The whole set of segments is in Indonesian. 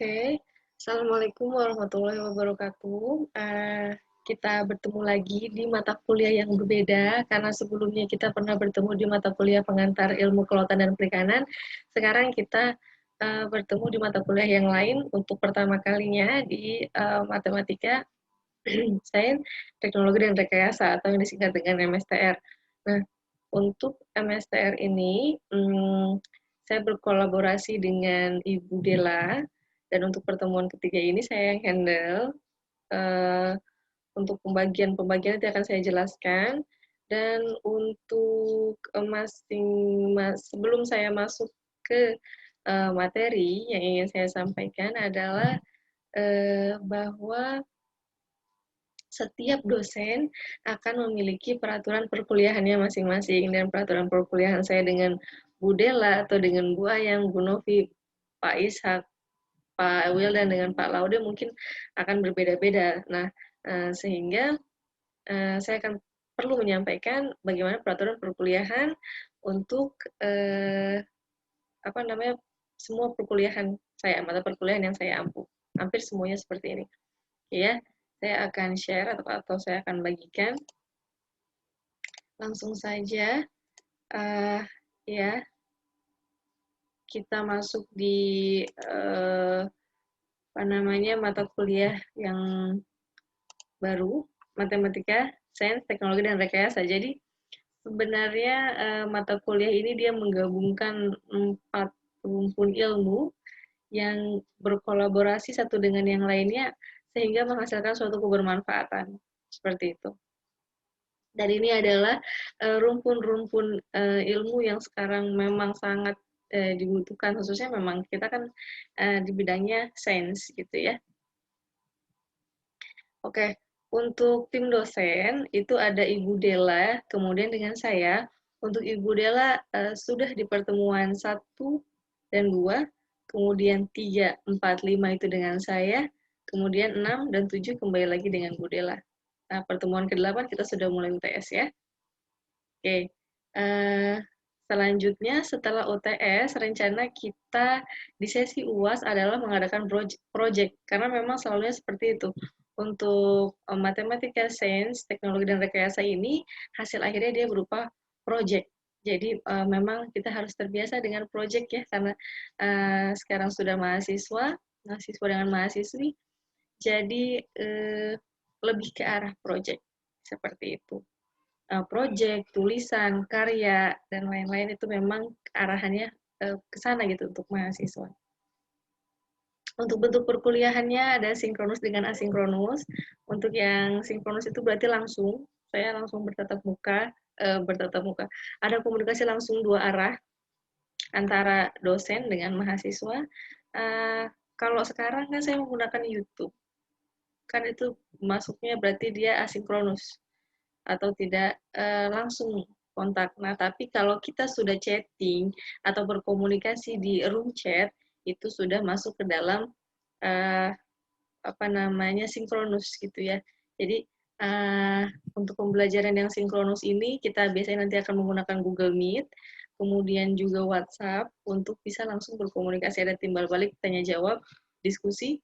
Oke, Assalamualaikum warahmatullahi wabarakatuh. Kita bertemu lagi di mata kuliah yang berbeda, karena sebelumnya kita pernah bertemu di mata kuliah pengantar ilmu kelautan dan perikanan. Sekarang kita bertemu di mata kuliah yang lain untuk pertama kalinya di matematika, sains, teknologi, dan rekayasa, atau yang disingkat dengan MSTR. Nah, untuk MSTR ini, saya berkolaborasi dengan Ibu Della, dan untuk pertemuan ketiga ini saya yang handle. Untuk pembagian-pembagian nanti akan saya jelaskan. Dan untuk sebelum saya masuk ke materi yang ingin saya sampaikan adalah bahwa setiap dosen akan memiliki peraturan perkuliahannya masing-masing, dan peraturan perkuliahan saya dengan Bu Della atau dengan Bu Ayang, Bu Novi, Pak Ishak, Pak Wildan dengan Pak Laude mungkin akan berbeda-beda. Nah, sehingga saya akan perlu menyampaikan bagaimana peraturan perkuliahan untuk semua perkuliahan saya, mata perkuliahan yang saya ampu. Hampir semuanya seperti ini. Ya, saya akan share atau saya akan bagikan. Langsung saja, ya, kita masuk di mata kuliah yang baru, matematika, sains, teknologi, dan rekayasa. Jadi sebenarnya mata kuliah ini dia menggabungkan 4 rumpun ilmu yang berkolaborasi satu dengan yang lainnya sehingga menghasilkan suatu kebermanfaatan. Seperti itu. Dan ini adalah rumpun-rumpun ilmu yang sekarang memang sangat dibutuhkan, khususnya memang kita kan di bidangnya sains gitu ya. Oke, untuk tim dosen itu ada Ibu Della, kemudian dengan saya. Untuk Ibu Della sudah di pertemuan 1 dan 2, kemudian 3, 4, 5 itu dengan saya, kemudian 6 dan 7 kembali lagi dengan Bu Della. Nah, pertemuan ke-8 kita sudah mulai UTS ya. Oke, selanjutnya setelah UTS, rencana kita di sesi UAS adalah mengadakan project, karena memang selalunya seperti itu. Untuk matematika, sains, teknologi, dan rekayasa ini, hasil akhirnya dia berupa project. Jadi memang kita harus terbiasa dengan project ya, karena sekarang sudah mahasiswa dengan mahasiswi, jadi lebih ke arah project, seperti itu. Project, tulisan, karya, dan lain-lain itu memang arahannya ke sana gitu untuk mahasiswa. Untuk bentuk perkuliahannya ada sinkronus dengan asinkronus. Untuk yang sinkronus itu berarti langsung, saya langsung bertatap muka. Ada komunikasi langsung 2 arah antara dosen dengan mahasiswa. Kalau sekarang kan saya menggunakan YouTube, kan itu masuknya berarti dia asinkronus atau tidak langsung kontak. Nah, tapi kalau kita sudah chatting atau berkomunikasi di room chat, itu sudah masuk ke dalam sinkronus gitu ya. Jadi untuk pembelajaran yang sinkronus ini kita biasanya nanti akan menggunakan Google Meet, kemudian juga WhatsApp untuk bisa langsung berkomunikasi, ada timbal balik, tanya jawab, diskusi,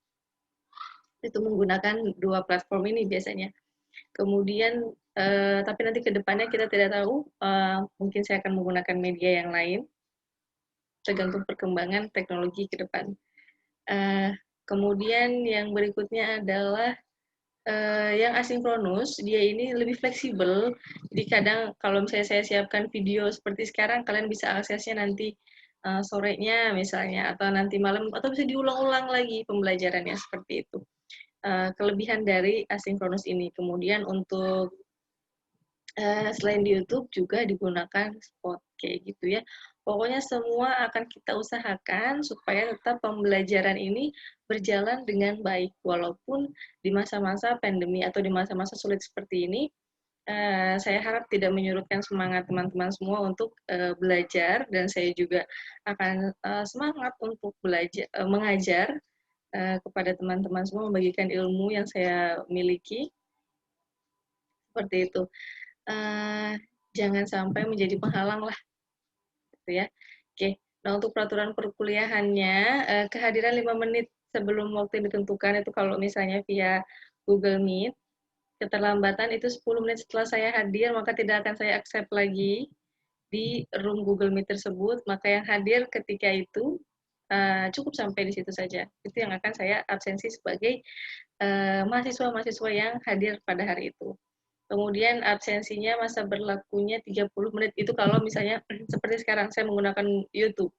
itu menggunakan 2 platform ini biasanya. Kemudian, tapi nanti ke depannya kita tidak tahu, mungkin saya akan menggunakan media yang lain, tergantung perkembangan teknologi ke depan. Kemudian yang berikutnya adalah yang asinkronus, dia ini lebih fleksibel. Jadi kadang kalau misalnya saya siapkan video seperti sekarang, kalian bisa aksesnya nanti sorenya misalnya, atau nanti malam, atau bisa diulang-ulang lagi pembelajarannya, seperti itu. Kelebihan dari asinkronus ini. Kemudian untuk selain di YouTube juga digunakan spot kayak gitu ya. Pokoknya semua akan kita usahakan supaya tetap pembelajaran ini berjalan dengan baik walaupun di masa-masa pandemi atau di masa-masa sulit seperti ini. Saya harap tidak menyurutkan semangat teman-teman semua untuk belajar, dan saya juga akan semangat untuk belajar mengajar kepada teman-teman semua, membagikan ilmu yang saya miliki seperti itu. Jangan sampai menjadi penghalang lah, gitu ya. Oke, nah untuk peraturan perkuliahannya, kehadiran 5 menit sebelum waktu yang ditentukan itu kalau misalnya via Google Meet, keterlambatan itu 10 menit setelah saya hadir, maka tidak akan saya accept lagi di room Google Meet tersebut, maka yang hadir ketika itu cukup sampai di situ saja. Itu yang akan saya absensi sebagai mahasiswa-mahasiswa yang hadir pada hari itu. Kemudian absensinya masa berlakunya 30 menit. Itu kalau misalnya seperti sekarang saya menggunakan YouTube.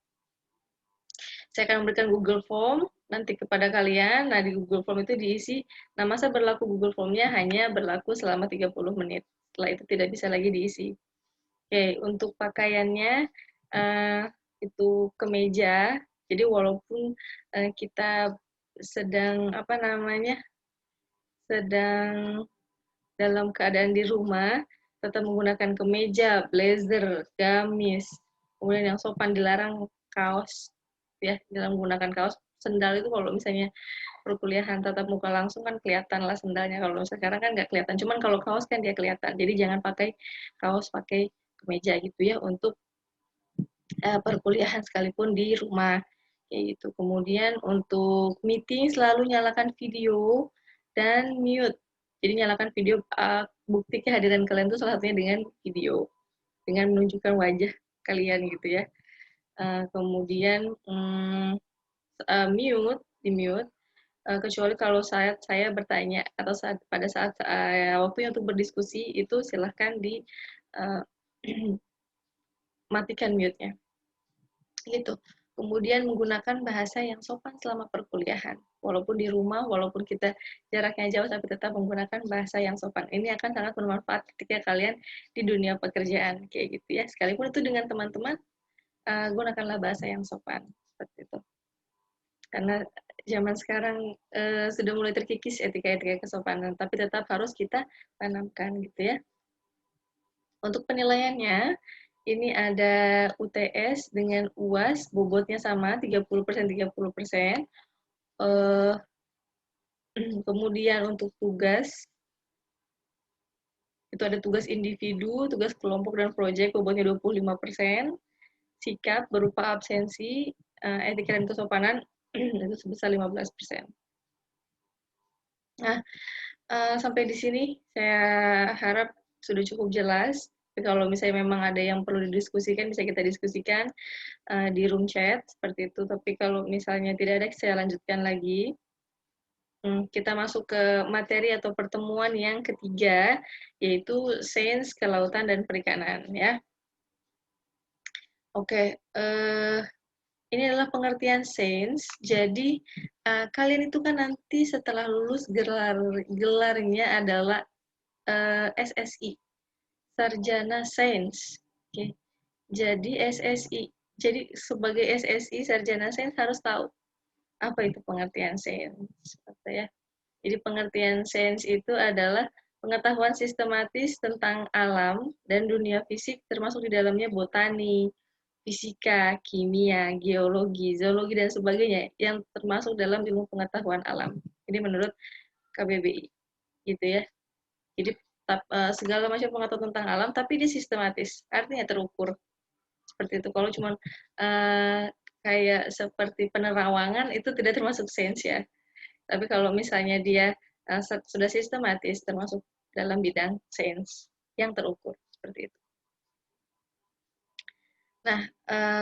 Saya akan memberikan Google Form nanti kepada kalian. Nah, di Google Form itu diisi, nah masa berlaku Google Form-nya hanya berlaku selama 30 menit. Setelah itu tidak bisa lagi diisi. Oke, untuk pakaiannya itu kemeja. Jadi walaupun kita sedang sedang dalam keadaan di rumah, tetap menggunakan kemeja, blazer, gamis. Kemudian yang sopan dilarang kaos, ya, dalam menggunakan kaos. Sendal itu kalau misalnya perkuliahan tatap muka langsung kan kelihatan lah sendalnya. Kalau sekarang kan nggak kelihatan. Cuman kalau kaos kan dia kelihatan. Jadi jangan pakai kaos, pakai kemeja gitu ya untuk perkuliahan sekalipun di rumah. Kayak gitu. Kemudian untuk meeting selalu nyalakan video dan mute. Jadi nyalakan video, bukti kehadiran kalian itu salah satunya dengan video, dengan menunjukkan wajah kalian gitu ya. Kemudian mute, di mute, kecuali kalau saya bertanya atau pada saat waktunya untuk berdiskusi itu silahkan di uh, matikan mute-nya. Gitu. Kemudian menggunakan bahasa yang sopan selama perkuliahan. Walaupun di rumah, walaupun kita jaraknya jauh, tapi tetap menggunakan bahasa yang sopan. Ini akan sangat bermanfaat ketika kalian di dunia pekerjaan, kayak gitu ya. Sekalipun itu dengan teman-teman, gunakanlah bahasa yang sopan, seperti itu. Karena zaman sekarang sudah mulai terkikis etika-etika kesopanan, tapi tetap harus kita tanamkan, gitu ya. Untuk penilaiannya, ini ada UTS dengan UAS, bobotnya sama, 30%, 30%. Kemudian untuk tugas, itu ada tugas individu, tugas kelompok, dan proyek, bobotnya 25%. Sikap berupa absensi, etika dan kesopanan, itu sebesar 15%. Nah, sampai di sini saya harap sudah cukup jelas. Tapi kalau misalnya memang ada yang perlu didiskusikan, bisa kita diskusikan di room chat seperti itu. Tapi kalau misalnya tidak ada, saya lanjutkan lagi. Kita masuk ke materi atau pertemuan yang ketiga, yaitu sains kelautan dan perikanan, ya. Oke, ini adalah pengertian sains. Jadi kalian itu kan nanti setelah lulus gelarnya adalah SSI, Sarjana Sains. Oke. Jadi SSI. Jadi sebagai SSI Sarjana Sains harus tahu apa itu pengertian sains, ya. Jadi pengertian sains itu adalah pengetahuan sistematis tentang alam dan dunia fisik, termasuk di dalamnya botani, fisika, kimia, geologi, zoologi, dan sebagainya yang termasuk dalam ilmu pengetahuan alam. Ini menurut KBBI, gitu ya. Jadi segala macam pengetahuan tentang alam, tapi dia sistematis, artinya terukur. Seperti itu. Kalau cuma kayak seperti penerawangan, itu tidak termasuk sains ya. Tapi kalau misalnya dia sudah sistematis, termasuk dalam bidang sains yang terukur, seperti itu. Nah,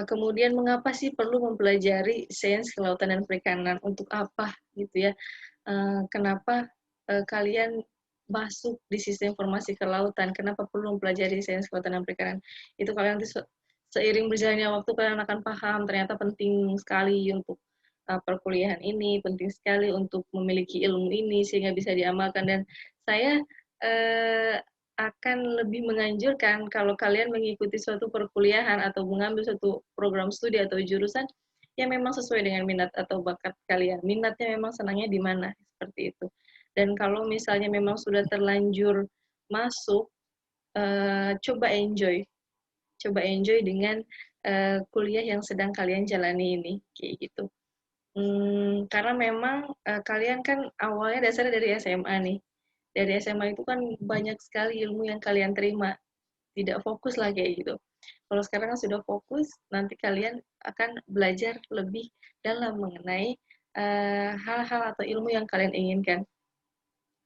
kemudian mengapa sih perlu mempelajari sains kelautan dan perikanan? Untuk apa gitu ya? Kenapa kalian masuk di sistem informasi kelautan? Kenapa perlu mempelajari sains kelautan dan perikanan? Itu kalian nanti seiring berjalannya waktu kalian akan paham ternyata penting sekali untuk perkuliahan ini, penting sekali untuk memiliki ilmu ini sehingga bisa diamalkan. Dan saya akan lebih menganjurkan kalau kalian mengikuti suatu perkuliahan atau mengambil suatu program studi atau jurusan yang memang sesuai dengan minat atau bakat kalian. Minatnya memang senangnya di mana, seperti itu. Dan kalau misalnya memang sudah terlanjur masuk, coba enjoy. Coba enjoy dengan kuliah yang sedang kalian jalani ini, kayak gitu. Karena memang kalian kan awalnya dasarnya dari SMA nih. Dari SMA itu kan banyak sekali ilmu yang kalian terima. Tidak fokus lah kayak gitu. Kalau sekarang kan sudah fokus, nanti kalian akan belajar lebih dalam mengenai hal-hal atau ilmu yang kalian inginkan.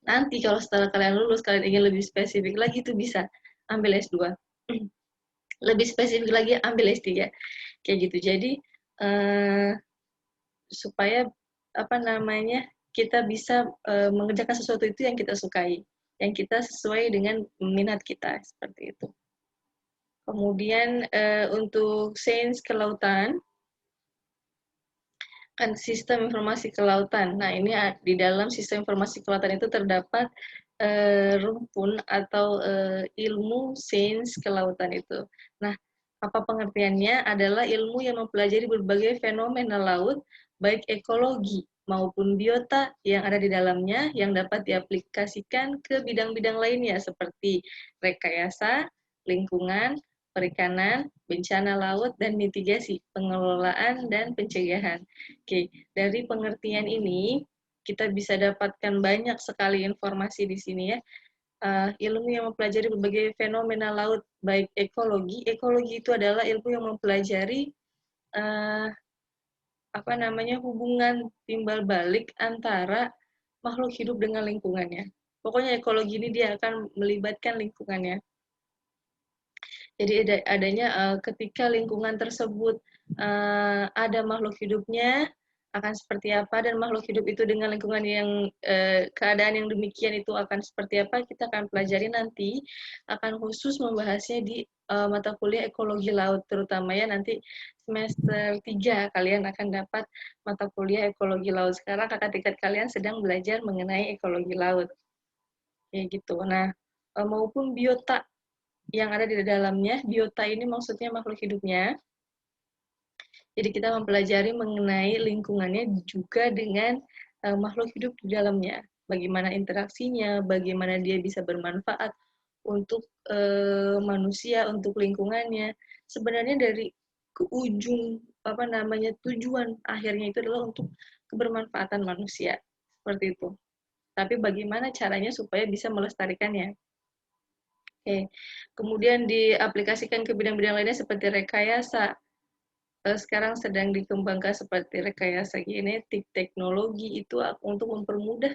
Nanti kalau setelah kalian lulus, kalian ingin lebih spesifik lagi, itu bisa ambil S2. Lebih spesifik lagi, ambil S3. Kayak gitu. Jadi, supaya kita bisa mengerjakan sesuatu itu yang kita sukai, yang kita sesuai dengan minat kita, seperti itu. Kemudian untuk sains kelautan, kan sistem informasi kelautan. Nah, ini di dalam sistem informasi kelautan itu terdapat rumpun atau ilmu sains kelautan itu. Nah, apa pengertiannya? Adalah ilmu yang mempelajari berbagai fenomena laut, baik ekologi maupun biota yang ada di dalamnya, yang dapat diaplikasikan ke bidang-bidang lainnya seperti rekayasa, lingkungan, perikanan, bencana laut, dan mitigasi, pengelolaan, dan pencegahan. Oke, dari pengertian ini, kita bisa dapatkan banyak sekali informasi di sini ya. Ilmu yang mempelajari berbagai fenomena laut, baik ekologi. Ekologi itu adalah ilmu yang mempelajari hubungan timbal balik antara makhluk hidup dengan lingkungannya. Pokoknya ekologi ini dia akan melibatkan lingkungannya. Jadi adanya ketika lingkungan tersebut ada makhluk hidupnya, akan seperti apa, dan makhluk hidup itu dengan lingkungan yang keadaan yang demikian itu akan seperti apa, kita akan pelajari nanti, akan khusus membahasnya di mata kuliah ekologi laut, terutama ya nanti semester 3 kalian akan dapat mata kuliah ekologi laut. Sekarang kakak tingkat kalian sedang belajar mengenai ekologi laut. Kayak gitu. Nah, maupun biota yang ada di dalamnya. Biota ini maksudnya makhluk hidupnya. Jadi kita mempelajari mengenai lingkungannya juga dengan makhluk hidup di dalamnya. Bagaimana interaksinya, bagaimana dia bisa bermanfaat untuk manusia, untuk lingkungannya. Sebenarnya dari ke ujung tujuan akhirnya itu adalah untuk kebermanfaatan manusia. Seperti itu. Tapi bagaimana caranya supaya bisa melestarikannya? Oke. Kemudian diaplikasikan ke bidang-bidang lainnya seperti rekayasa. Sekarang sedang dikembangkan seperti rekayasa genetik, teknologi itu untuk mempermudah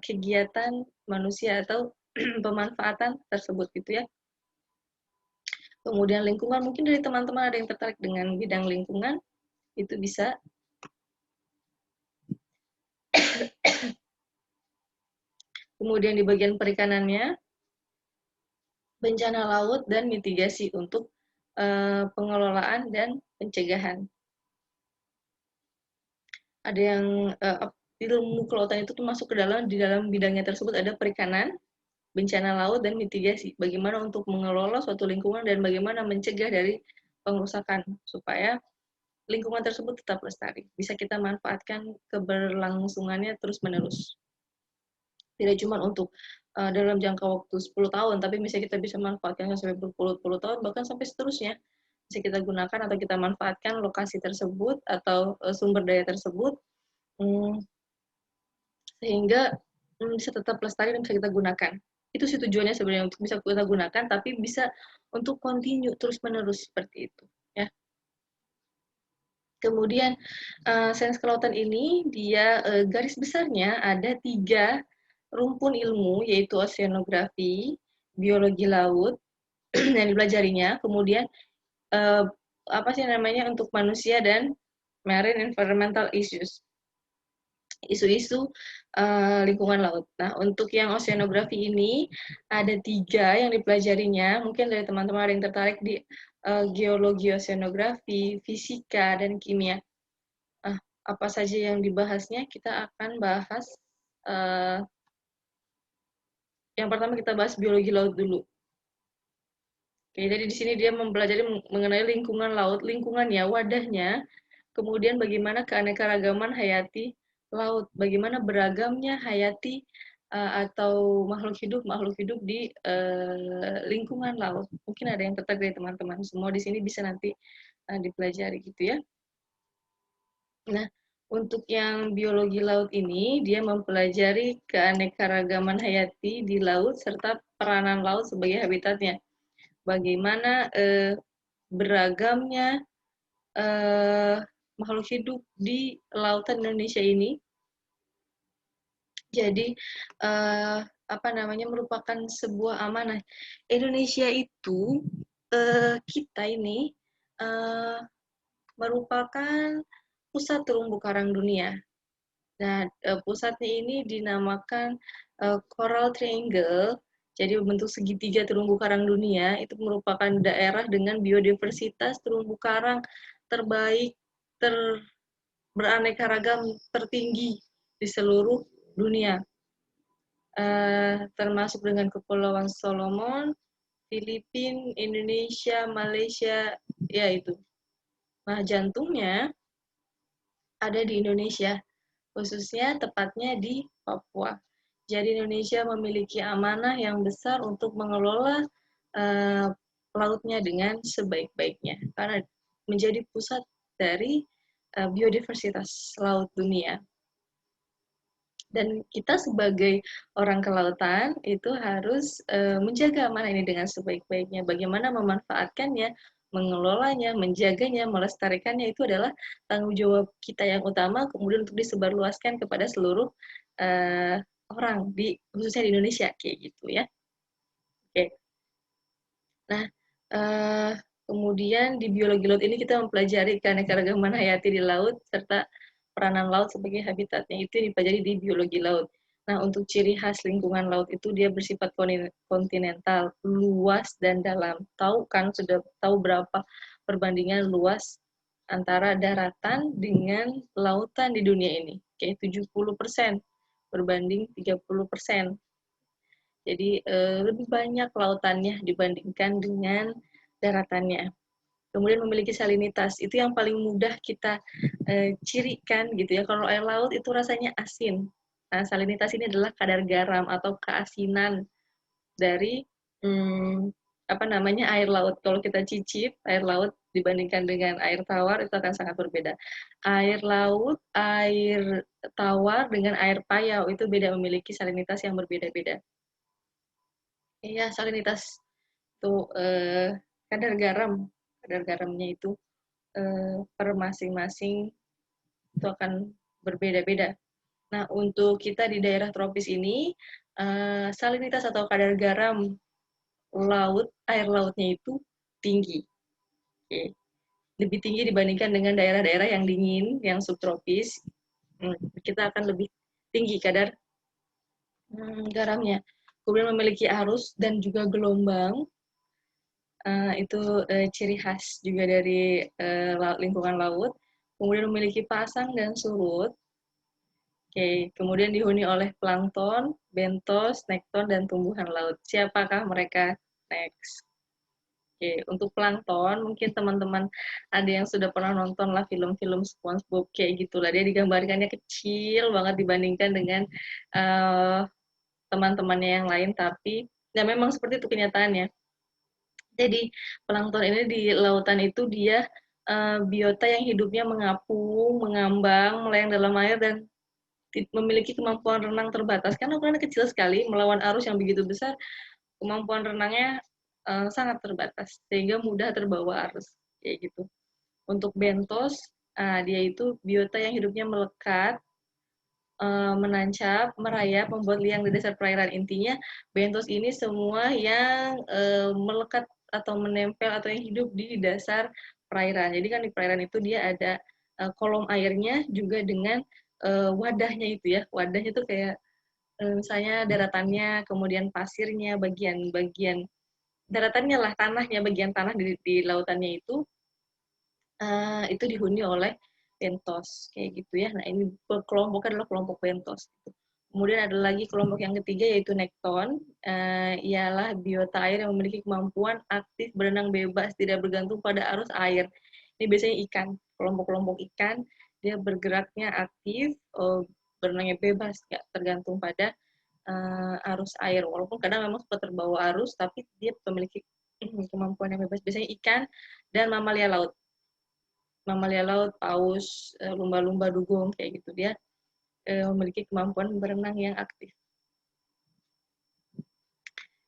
kegiatan manusia atau pemanfaatan tersebut gitu ya. Kemudian lingkungan, mungkin dari teman-teman ada yang tertarik dengan bidang lingkungan, itu bisa. Kemudian di bagian perikanannya, bencana laut dan mitigasi untuk pengelolaan dan pencegahan. Ada yang ilmu kelautan itu masuk ke di dalam bidangnya tersebut ada perikanan, bencana laut, dan mitigasi. Bagaimana untuk mengelola suatu lingkungan dan bagaimana mencegah dari pengrusakan supaya lingkungan tersebut tetap lestari. Bisa kita manfaatkan keberlangsungannya terus-menerus. Tidak cuma untuk dalam jangka waktu 10 tahun, tapi misalnya kita bisa manfaatkan sampai berpuluh-puluh tahun, bahkan sampai seterusnya. Bisa kita gunakan atau kita manfaatkan lokasi tersebut atau sumber daya tersebut, sehingga bisa tetap lestari dan bisa kita gunakan. Itu sih tujuannya sebenarnya, untuk bisa kita gunakan, tapi bisa untuk continue terus-menerus seperti itu. Ya. Kemudian sains kelautan ini dia garis besarnya ada 3 rumpun ilmu, yaitu oceanografi, biologi laut yang dipelajarinya, kemudian untuk manusia dan marine environmental issues, isu-isu lingkungan laut. Nah, untuk yang oceanografi ini ada 3 yang dipelajarinya. Mungkin dari teman-teman ada yang tertarik di geologi oceanografi, fisika, dan kimia. Apa saja yang dibahasnya? Kita akan bahas yang pertama kita bahas biologi laut dulu. Oke, jadi di sini dia mempelajari mengenai lingkungan laut, lingkungannya, wadahnya, kemudian bagaimana keanekaragaman hayati laut, bagaimana beragamnya hayati atau makhluk hidup di lingkungan laut. Mungkin ada yang tertarik dari teman-teman. Semua di sini bisa nanti dipelajari gitu ya. Nah, untuk yang biologi laut ini, dia mempelajari keanekaragaman hayati di laut serta peranan laut sebagai habitatnya. Bagaimana beragamnya makhluk hidup di lautan Indonesia ini. Jadi apa namanya, merupakan sebuah amanah. Indonesia itu kita ini merupakan pusat terumbu karang dunia. Nah, pusatnya ini dinamakan Coral Triangle. Jadi bentuk segitiga terumbu karang dunia itu merupakan daerah dengan biodiversitas terumbu karang terbaik, beraneka ragam, tertinggi di seluruh dunia. Termasuk dengan Kepulauan Solomon, Filipina, Indonesia, Malaysia, ya itu. Nah, jantungnya ada di Indonesia, khususnya tepatnya di Papua. Jadi Indonesia memiliki amanah yang besar untuk mengelola lautnya dengan sebaik-baiknya, karena menjadi pusat dari biodiversitas laut dunia. Dan kita sebagai orang kelautan itu harus menjaga amanah ini dengan sebaik-baiknya. Bagaimana memanfaatkannya, mengelolanya, menjaganya, melestarikannya itu adalah tanggung jawab kita yang utama, kemudian untuk disebarluaskan kepada seluruh orang khususnya di Indonesia kayak gitu ya. Oke. Nah, kemudian di biologi laut ini kita mempelajari keanekaragaman hayati di laut serta peranan laut sebagai habitatnya, itu dipelajari di biologi laut. Nah, untuk ciri khas lingkungan laut itu dia bersifat kontinental, luas dan dalam. Tahu kan, sudah tahu berapa perbandingan luas antara daratan dengan lautan di dunia ini. Kayak 70% berbanding 30%. Jadi lebih banyak lautannya dibandingkan dengan daratannya. Kemudian memiliki salinitas, itu yang paling mudah kita cirikan gitu ya. Kalau air laut itu rasanya asin. Nah, salinitas ini adalah kadar garam atau keasinan dari apa namanya, air laut. Kalau kita cicip air laut dibandingkan dengan air tawar itu akan sangat berbeda. Air laut, air tawar dengan air payau itu beda, memiliki salinitas yang berbeda-beda. Iya, salinitas itu kadar garamnya itu per masing-masing itu akan berbeda-beda. Nah, untuk kita di daerah tropis ini, salinitas atau kadar garam air lautnya itu tinggi. Oke. Lebih tinggi dibandingkan dengan daerah-daerah yang dingin, yang subtropis. Kita akan lebih tinggi kadar garamnya. Kemudian memiliki arus dan juga gelombang. Itu ciri khas juga dari lingkungan laut. Kemudian memiliki pasang dan surut. Oke, kemudian dihuni oleh plankton, bentos, nekton, dan tumbuhan laut. Siapakah mereka? Next. Oke, untuk plankton, mungkin teman-teman ada yang sudah pernah nonton lah film-film SpongeBob kayak gitulah. Dia digambarkannya kecil banget dibandingkan dengan teman-temannya yang lain, tapi ya memang seperti itu kenyataannya. Jadi plankton ini di lautan itu dia biota yang hidupnya mengapung, mengambang, melayang dalam air dan memiliki kemampuan renang terbatas. Karena ukurannya kecil sekali, melawan arus yang begitu besar, kemampuan renangnya sangat terbatas, sehingga mudah terbawa arus. Kayak gitu. Untuk bentos, dia itu biota yang hidupnya melekat, menancap, merayap, membuat liang di dasar perairan. Intinya, bentos ini semua yang melekat atau menempel atau yang hidup di dasar perairan. Jadi kan di perairan itu dia ada kolom airnya juga dengan wadahnya itu ya. Wadahnya itu kayak misalnya daratannya, kemudian pasirnya, bagian-bagian daratannya lah, tanahnya, bagian tanah di lautannya itu dihuni oleh bentos kayak gitu ya. Nah, ini kelompok adalah kelompok bentos. Kemudian ada lagi kelompok yang ketiga yaitu nekton, ialah biota air yang memiliki kemampuan aktif berenang bebas, tidak bergantung pada arus air. Ini biasanya ikan, kelompok-kelompok ikan, dia bergeraknya aktif, berenangnya bebas, nggak tergantung pada arus air. Walaupun kadang memang sempat terbawa arus, tapi dia memiliki kemampuan yang bebas. Biasanya ikan dan mamalia laut. Mamalia laut, paus, lumba-lumba dugong, kayak gitu. Dia memiliki kemampuan berenang yang aktif.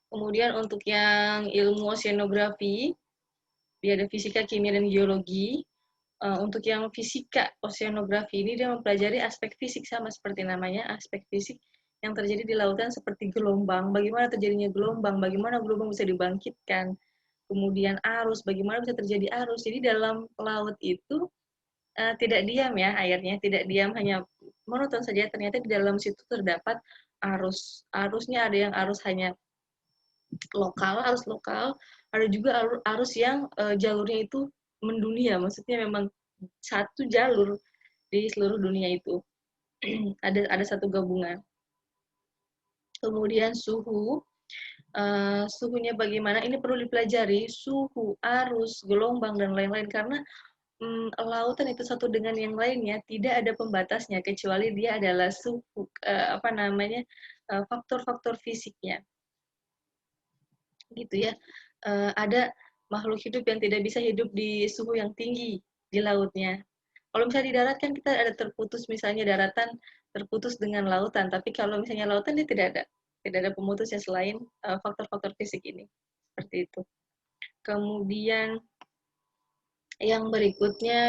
Kemudian untuk yang ilmu oceanografi, dia ada fisika, kimia, dan geologi. Untuk yang fisika oceanografi ini dia mempelajari aspek fisik sama seperti namanya, aspek fisik yang terjadi di lautan seperti gelombang, bagaimana terjadinya gelombang, bagaimana gelombang bisa dibangkitkan, kemudian arus, bagaimana bisa terjadi arus. Jadi dalam laut itu tidak diam ya airnya, tidak diam hanya monoton saja. Ternyata di dalam situ terdapat arus. Arusnya ada yang arus hanya arus lokal, ada juga arus yang jalurnya itu mendunia, maksudnya memang satu jalur di seluruh dunia itu. ada satu gabungan. Kemudian suhunya bagaimana, ini perlu dipelajari, suhu, arus, gelombang, dan lain-lain, karena lautan itu satu dengan yang lainnya tidak ada pembatasnya kecuali dia adalah suhu, faktor-faktor fisiknya, gitu ya. Ada makhluk hidup yang tidak bisa hidup di suhu yang tinggi di lautnya. Kalau misalnya di darat kan kita ada terputus, misalnya daratan terputus dengan lautan, tapi kalau misalnya lautan dia tidak ada pemutusnya selain faktor-faktor fisik ini, seperti itu. Kemudian yang berikutnya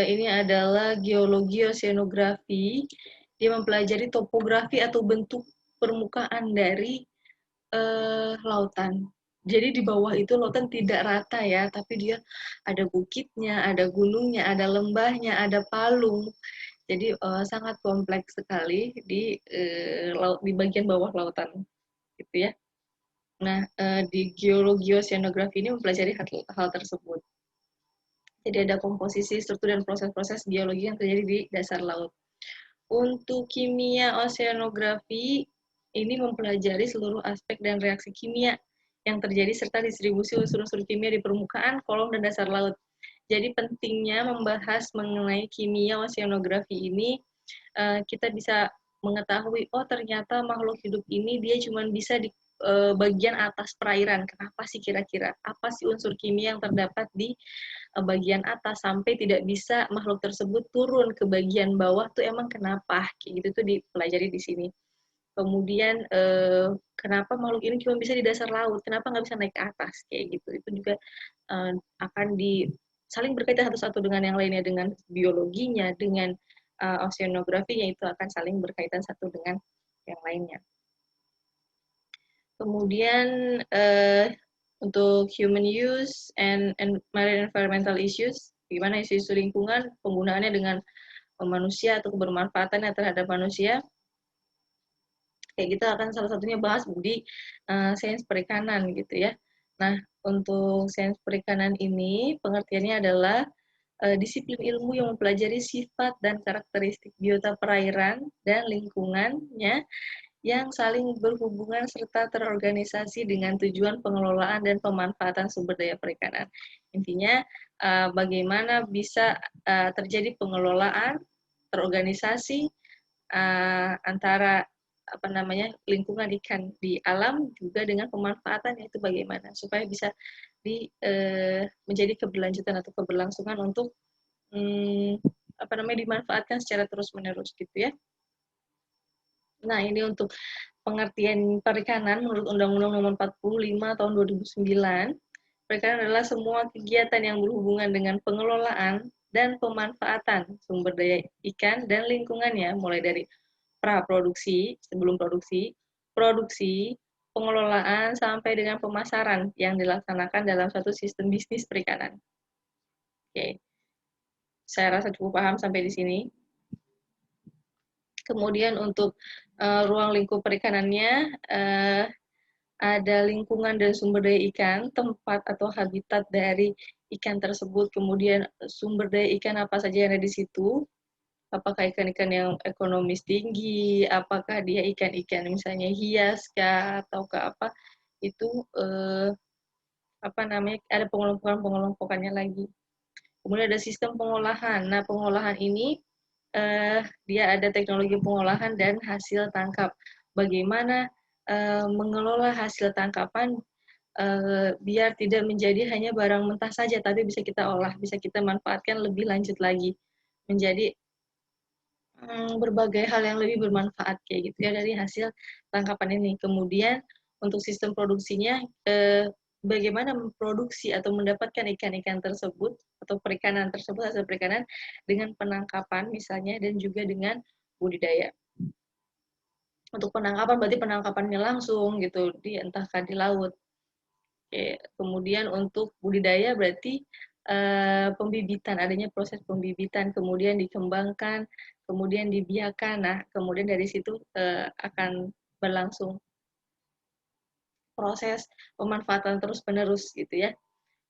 ini adalah geologi oceanografi. Dia mempelajari topografi atau bentuk permukaan dari lautan. Jadi di bawah itu lautan tidak rata ya, tapi dia ada bukitnya, ada gunungnya, ada lembahnya, ada palung. Jadi sangat kompleks sekali di di bagian bawah lautan, gitu ya. Nah, di geologi oceanografi ini mempelajari hal tersebut. Jadi ada komposisi, struktur, dan proses-proses geologi yang terjadi di dasar laut. Untuk kimia oceanografi, ini mempelajari seluruh aspek dan reaksi kimia yang terjadi serta distribusi unsur-unsur kimia di permukaan, kolom, dan dasar laut. Jadi pentingnya membahas mengenai kimia oceanografi ini, kita bisa mengetahui, oh ternyata makhluk hidup ini dia cuma bisa di bagian atas perairan. Kenapa sih kira-kira? Apa sih unsur kimia yang terdapat di bagian atas sampai tidak bisa makhluk tersebut turun ke bagian bawah tuh emang kenapa? Kayak gitu tuh dipelajari di sini. Kemudian kenapa makhluk ini cuma bisa di dasar laut? Kenapa nggak bisa naik ke atas? Kayak gitu. Itu juga akan saling berkaitan satu-satu dengan yang lainnya, dengan biologinya, dengan oceanografinya, itu akan saling berkaitan satu dengan yang lainnya. Kemudian untuk human use and marine environmental issues, gimana isu-isu lingkungan, penggunaannya dengan manusia atau kebermanfaatannya terhadap manusia. Kayak gitu akan salah satunya bahas di sains perikanan gitu ya. Nah, untuk sains perikanan ini pengertiannya adalah disiplin ilmu yang mempelajari sifat dan karakteristik biota perairan dan lingkungannya yang saling berhubungan serta terorganisasi dengan tujuan pengelolaan dan pemanfaatan sumber daya perikanan. Intinya, bagaimana bisa terjadi pengelolaan, terorganisasi antara lingkungan ikan di alam juga dengan pemanfaatan, itu bagaimana supaya bisa menjadi keberlanjutan atau keberlangsungan untuk dimanfaatkan secara terus-menerus gitu ya. Nah, ini untuk pengertian perikanan menurut Undang-Undang Nomor 45 Tahun 2009. Perikanan adalah semua kegiatan yang berhubungan dengan pengelolaan dan pemanfaatan sumber daya ikan dan lingkungannya, mulai dari praproduksi, sebelum produksi, produksi, pengelolaan, sampai dengan pemasaran yang dilaksanakan dalam suatu sistem bisnis perikanan. Oke, saya rasa cukup paham sampai di sini. Kemudian untuk ruang lingkup perikanannya, ada lingkungan dan sumber daya ikan, tempat atau habitat dari ikan tersebut, kemudian sumber daya ikan apa saja yang ada di situ, apakah ikan-ikan yang ekonomis tinggi, apakah dia ikan-ikan misalnya hias kah, atau ke apa, itu ada pengelompokannya lagi. Kemudian ada sistem pengolahan. Nah, pengolahan ini dia ada teknologi pengolahan dan hasil tangkap. Bagaimana mengelola hasil tangkapan biar tidak menjadi hanya barang mentah saja, tapi bisa kita olah, bisa kita manfaatkan lebih lanjut lagi menjadi berbagai hal yang lebih bermanfaat kayak gitu ya dari hasil tangkapan ini. Kemudian untuk sistem produksinya bagaimana memproduksi atau mendapatkan ikan-ikan tersebut atau perikanan tersebut, hasil perikanan dengan penangkapan misalnya dan juga dengan budidaya. Untuk penangkapan berarti penangkapannya langsung gitu, entahkah di laut. Oke. Kemudian untuk budidaya berarti pembibitan, adanya proses pembibitan, kemudian dikembangkan, kemudian dibiarkan. Nah, kemudian dari situ akan berlangsung proses pemanfaatan terus-menerus gitu ya.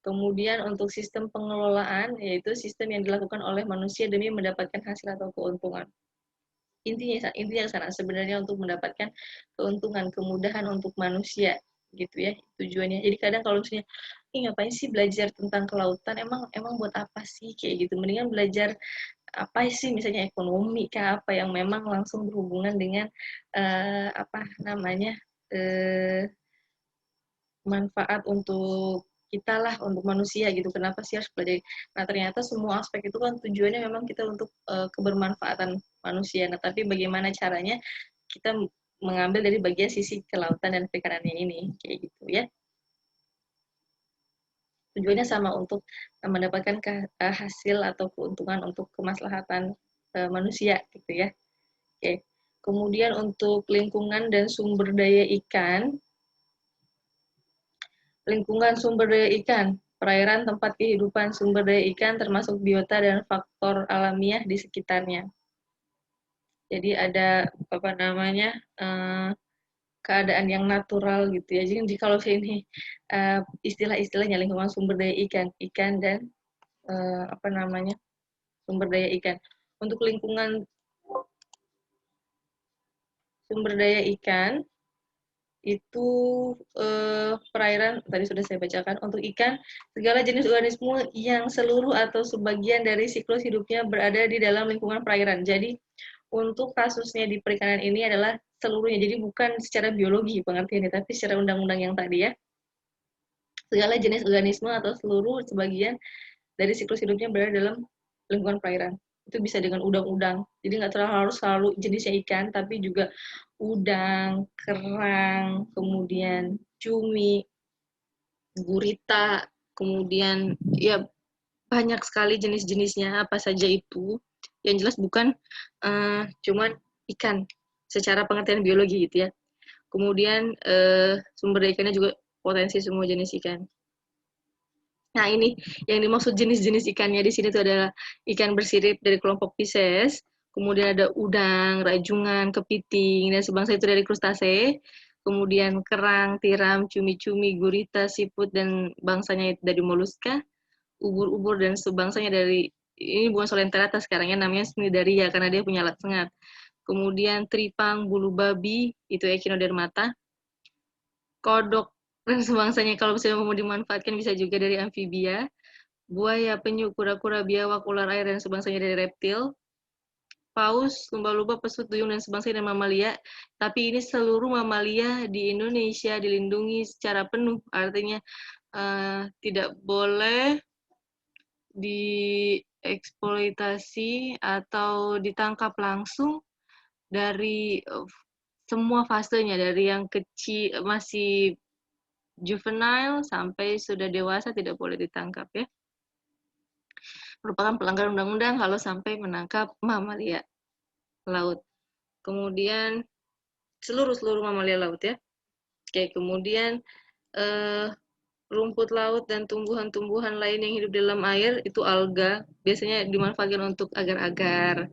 Kemudian untuk sistem pengelolaan, yaitu sistem yang dilakukan oleh manusia demi mendapatkan hasil atau keuntungan. Intinya sana sebenarnya untuk mendapatkan keuntungan, kemudahan untuk manusia gitu ya tujuannya. Jadi kadang kalau misalnya, ngapain sih belajar tentang kelautan? Emang buat apa sih kayak gitu? Mendingan belajar apa sih misalnya ekonomi kah apa yang memang langsung berhubungan dengan apa namanya eh, manfaat untuk kita lah, untuk manusia gitu. Kenapa sih harus belajar? Nah, ternyata semua aspek itu kan tujuannya memang kita untuk kebermanfaatan manusia. Nah, tapi bagaimana caranya kita mengambil dari bagian sisi kelautan dan perikanannya ini, kayak gitu ya. Tujuannya sama untuk mendapatkan hasil atau keuntungan untuk kemaslahatan manusia gitu ya. Oke. Kemudian untuk lingkungan dan sumber daya ikan, lingkungan sumber daya ikan, perairan tempat kehidupan sumber daya ikan termasuk biota dan faktor alamiah di sekitarnya. Jadi ada apa namanya keadaan yang natural gitu ya. Jadi kalau ini istilah-istilahnya lingkungan sumber daya ikan, ikan dan apa namanya sumber daya ikan. Untuk lingkungan sumber daya ikan itu perairan tadi sudah saya bacakan. Untuk ikan, segala jenis organisme yang seluruh atau sebagian dari siklus hidupnya berada di dalam lingkungan perairan. Jadi untuk kasusnya di perikanan ini adalah seluruhnya. Jadi bukan secara biologi pengertiannya, tapi secara undang-undang yang tadi ya. Segala jenis organisme atau seluruh sebagian dari siklus hidupnya berada dalam lingkungan perairan. Itu bisa dengan udang-udang. Jadi nggak terlalu harus selalu jenisnya ikan, tapi juga udang, kerang, kemudian cumi, gurita, kemudian ya banyak sekali jenis-jenisnya apa saja itu. Yang jelas bukan cuman ikan secara pengertian biologi gitu ya. Kemudian sumber daya ikannya juga potensi semua jenis ikan. Nah, ini yang dimaksud jenis-jenis ikannya di sini itu adalah ikan bersirip dari kelompok Pisces, kemudian ada udang, rajungan, kepiting, dan sebangsa itu dari krustase, kemudian kerang, tiram, cumi-cumi, gurita, siput, dan bangsanya itu dari moluska, ubur-ubur, dan sebangsanya dari, ini bukan Solentera sekarang ya, namanya Cnidaria, karena dia punya alat sengat. Kemudian tripang, bulu babi, itu Echinodermata, kodok, dan sebangsanya kalau misalnya mau dimanfaatkan bisa juga dari amfibia, buaya, penyu, kura-kura, biawak, ular air, dan sebangsanya dari reptil, paus, lumba-lumba, pesut, duyung, dan sebangsanya dari mamalia. Tapi ini seluruh mamalia di Indonesia dilindungi secara penuh, artinya tidak boleh dieksploitasi atau ditangkap langsung dari semua fasenya, dari yang kecil masih juvenile sampai sudah dewasa tidak boleh ditangkap ya. Merupakan pelanggaran undang-undang kalau sampai menangkap mamalia laut. Kemudian seluruh mamalia laut ya. Oke, kemudian rumput laut dan tumbuhan-tumbuhan lain yang hidup di dalam air itu alga, biasanya dimanfaatkan untuk agar-agar,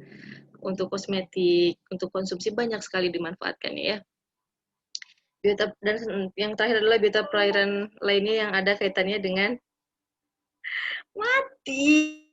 untuk kosmetik, untuk konsumsi banyak sekali dimanfaatkannya ya. Biota, dan yang terakhir adalah biota perairan lainnya yang ada kaitannya dengan mati.